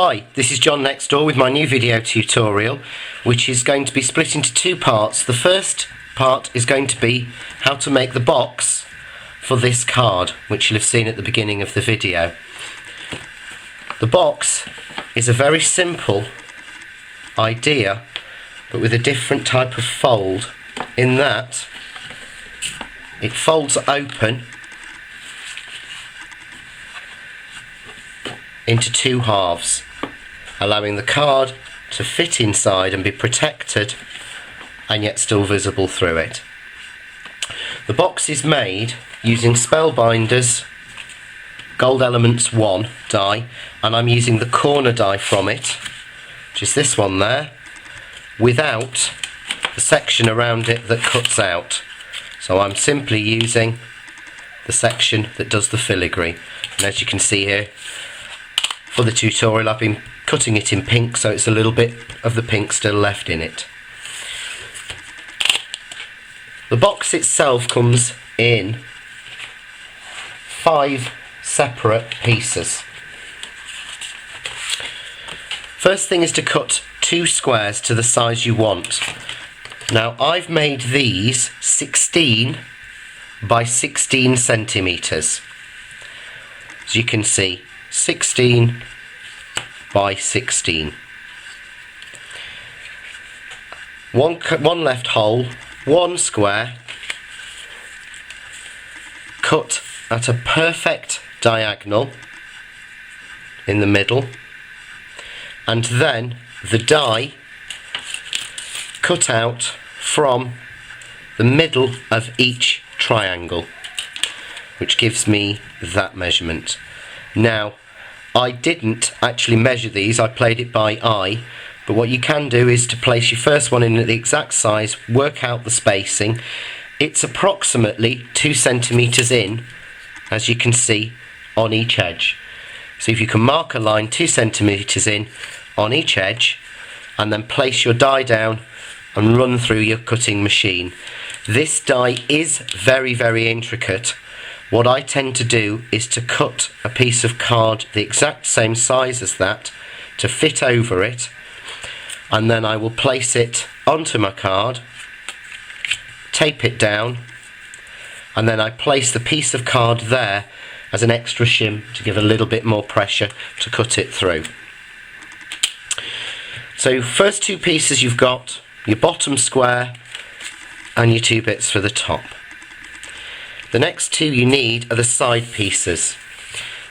Hi, this is John next door with my new video tutorial, which is going to be split into two parts. The first part is going to be how to make the box for this card, which you'll have seen at the beginning of the video. The box is a very simple idea, but with a different type of fold, in that it folds open into two halves, allowing the card to fit inside and be protected and yet still visible through it. The box is made using Spellbinders Gold Elements 1 die, and I'm using the corner die from it, which is this one there, without the section around it that cuts out. So I'm simply using the section that does the filigree, and as you can see here, for the tutorial I've been cutting it in pink, so it's a little bit of the pink still left in it. The box itself comes in 5 separate pieces. First thing is to cut 2 squares to the size you want. Now I've made these 16 by 16 centimetres. As you can see, 16 by 16. One left hole, 1 square, cut at a perfect diagonal in the middle, and then the die cut out from the middle of each triangle, which gives me that measurement. Now, I didn't actually measure these, I played it by eye, but what you can do is to place your first one in at the exact size, work out the spacing. It's approximately 2 centimetres in, as you can see, on each edge. So if you can mark a line 2 centimetres in on each edge, and then place your die down and run through your cutting machine. This die is very, very intricate. What I tend to do is to cut a piece of card the exact same size as that to fit over it, and then I will place it onto my card, tape it down, and then I place the piece of card there as an extra shim to give a little bit more pressure to cut it through. So first 2 pieces you've got your bottom square and your 2 bits for the top. The next 2 you need are the side pieces.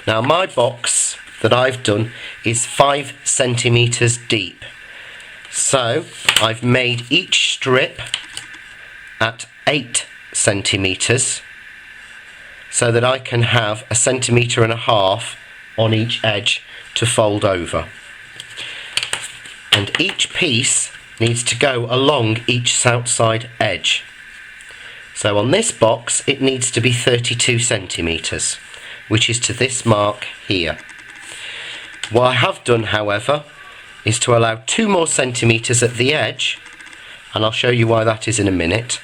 Now my box that I've done is 5 centimetres deep. So I've made each strip at 8 centimetres so that I can have 1.5 centimetres on each edge to fold over. And each piece needs to go along each outside edge. So on this box it needs to be 32 centimetres, which is to this mark here. What I have done, however, is to allow 2 more centimetres at the edge, and I'll show you why that is in a minute.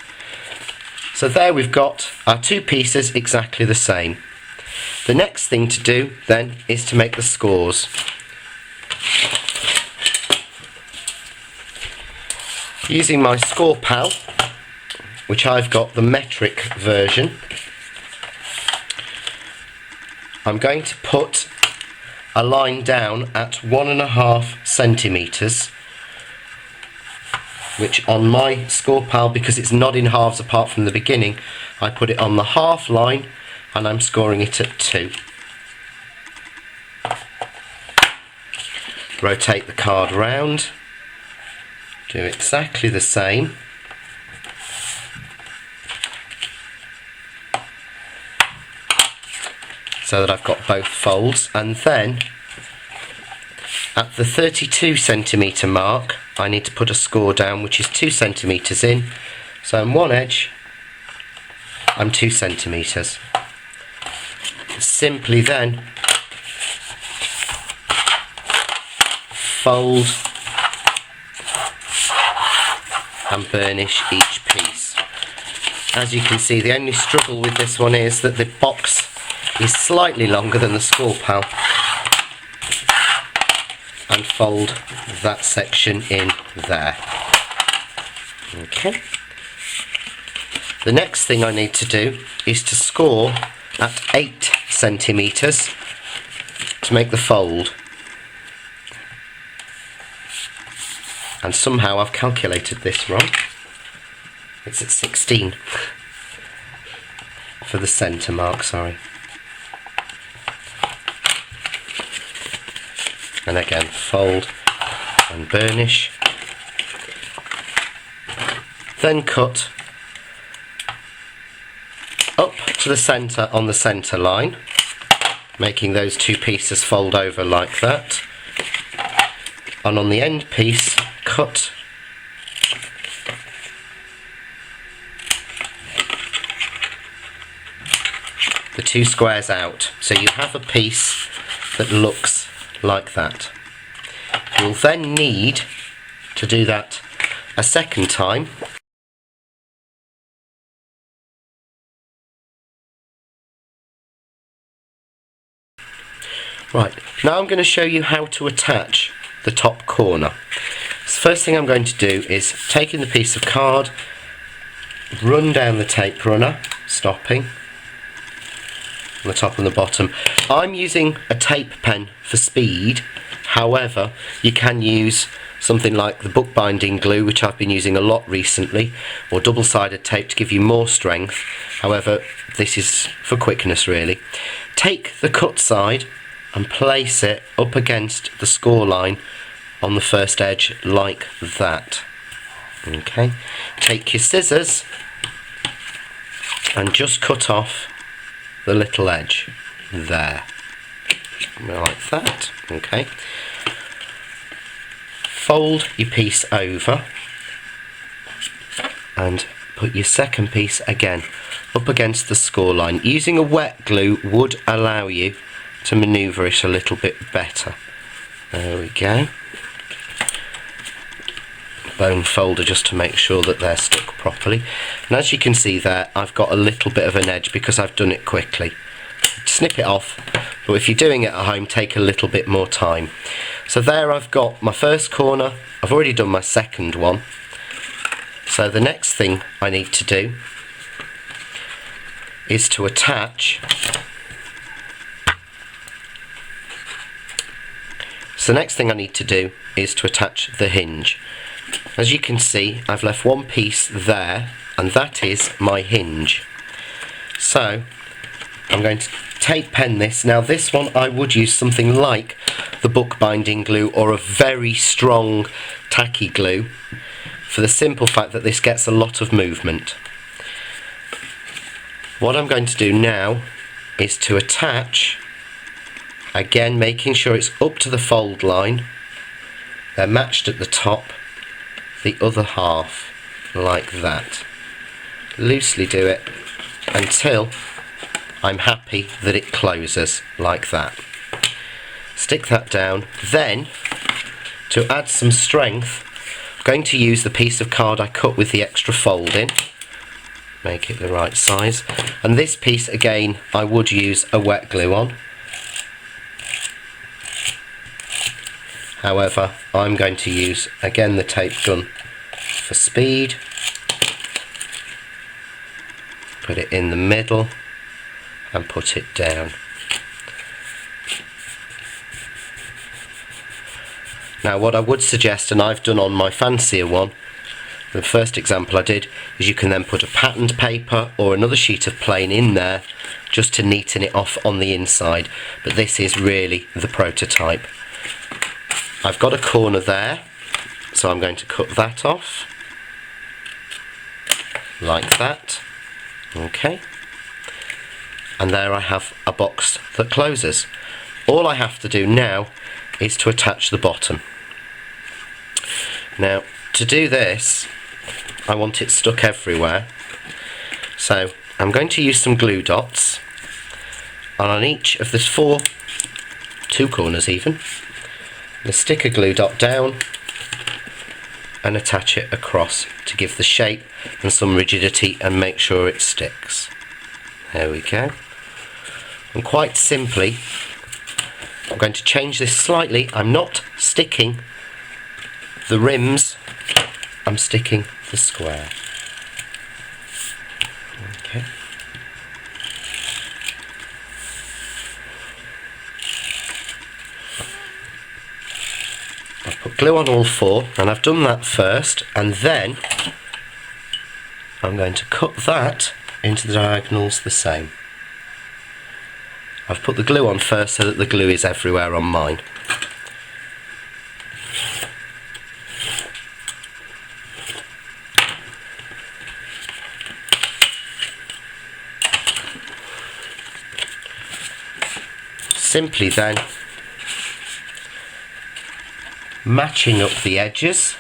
So there we've got our 2 pieces exactly the same. The next thing to do then is to make the scores. Using my score pal, which I've got the metric version, I'm going to put a line down at 1.5 centimetres, which on my score pal, because it's not in halves apart from the beginning, I put it on the half line and I'm scoring it at 2. Rotate the card round, do exactly the same. So that I've got both folds, and then at the 32 centimetre mark I need to put a score down, which is 2 centimetres in. So on one edge I'm 2 centimetres. Simply then fold and burnish each piece. As you can see, the only struggle with this one is that the box is slightly longer than the score pal, and fold that section in there. Okay. The next thing I need to do is to score at 8 centimetres to make the fold. And somehow I've calculated this wrong. It's at 16 for the centre mark, sorry. And again, fold and burnish. Then cut up to the centre on the centre line, making those two pieces fold over like that. And on the end piece, cut the two squares out, so you have a piece that looks like that. You'll then need to do that a second time. Right, now I'm going to show you how to attach the top corner. So first thing I'm going to do is take in the piece of card, run down the tape runner, stopping on the top and the bottom. I'm using a tape pen for speed, however you can use something like the bookbinding glue, which I've been using a lot recently, or double-sided tape to give you more strength. However, this is for quickness really. Take the cut side and place it up against the score line on the first edge like that. Okay, take your scissors and just cut off the little edge there, like that. Okay, fold your piece over and put your second piece again up against the score line. Using a wet glue would allow you to manoeuvre it a little bit better. There we go. Bone folder just to make sure that they're stuck properly. And as you can see there, I've got a little bit of an edge because I've done it quickly. Snip it off, but if you're doing it at home, take a little bit more time. So there I've got my first corner. I've already done my second one. So the next thing I need to do is to attach. So the next thing I need to do is to attach the hinge. As you can see, I've left one piece there, and that is my hinge. So I'm going to tape pen this. Now this one I would use something like the bookbinding glue or a very strong tacky glue, for the simple fact that this gets a lot of movement. What I'm going to do now is to attach, again making sure it's up to the fold line, they're matched at the top, the other half like that. Loosely do it until I'm happy that it closes like that. Stick that down. Then, to add some strength, I'm going to use the piece of card I cut with the extra fold in. Make it the right size. And this piece again I would use a wet glue on. However, I'm going to use again the tape gun for speed. Put it in the middle and put it down. Now what I would suggest, and I've done on my fancier one, the first example I did, is you can then put a patterned paper or another sheet of plain in there just to neaten it off on the inside, but this is really the prototype. I've got a corner there, so I'm going to cut that off like that. Okay, and there I have a box that closes. All I have to do now is to attach the bottom. Now to do this, I want it stuck everywhere, so I'm going to use some glue dots, and on each of the two corners even, I'm going to stick a glue dot down and attach it across to give the shape and some rigidity and make sure it sticks. There we go. And quite simply, I'm going to change this slightly. I'm not sticking the rims, I'm sticking the square. Okay. I've put glue on all four, and I've done that first, and then I'm going to cut that into the diagonals the same. I've put the glue on first so that the glue is everywhere on mine. Simply then matching up the edges,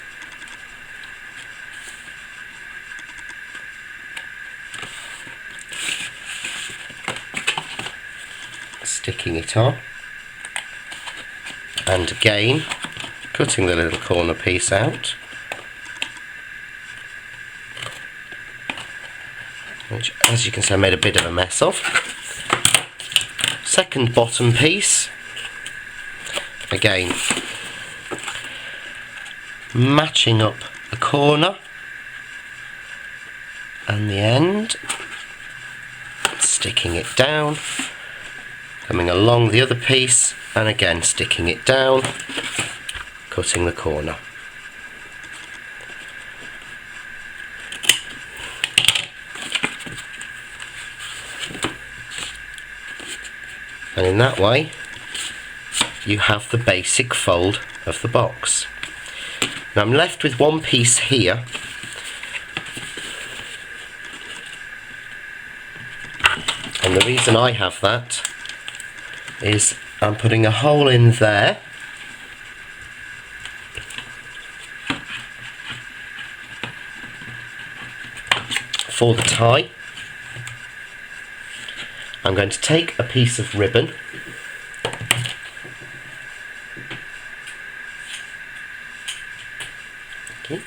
sticking it on, and again cutting the little corner piece out, which, as you can see, I made a bit of a mess of. Second bottom piece, again matching up the corner and the end, sticking it down, coming along the other piece and again sticking it down, cutting the corner. And in that way you have the basic fold of the box. Now I'm left with one piece here, and the reason I have that is I'm putting a hole in there for the tie. I'm going to take a piece of ribbon, okay,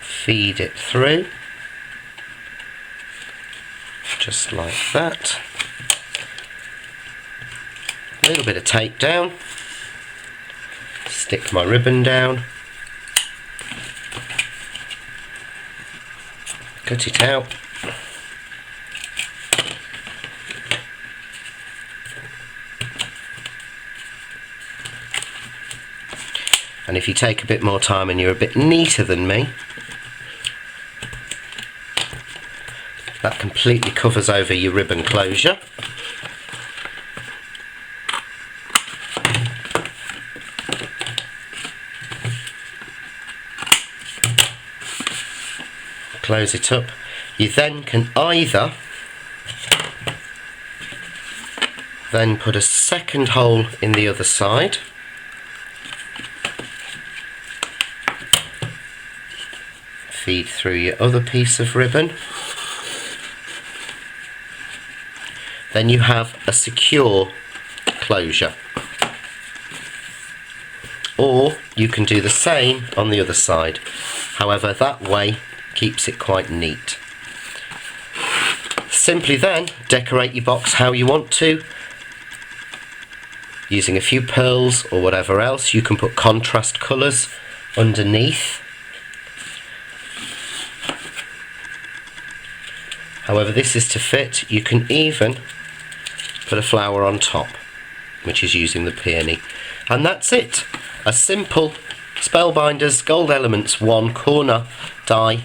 feed it through just like that, a little bit of tape down, stick my ribbon down, cut it out, and if you take a bit more time and you're a bit neater than me, that completely covers over your ribbon closure. Close it up. You then can either then put a second hole in the other side, feed through your other piece of ribbon, then you have a secure closure. Or you can do the same on the other side. However, that way keeps it quite neat. Simply then decorate your box how you want to, using a few pearls or whatever else. You can put contrast colours underneath. However this is to fit. You can even put a flower on top, which is using the peony. And that's it. A simple Spellbinders Gold Elements 1 corner die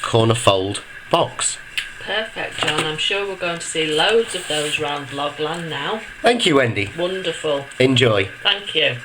corner fold box. Perfect, John. I'm sure we're going to see loads of those round Vlogland now. Thank you, Wendy. Wonderful. Enjoy. Thank you.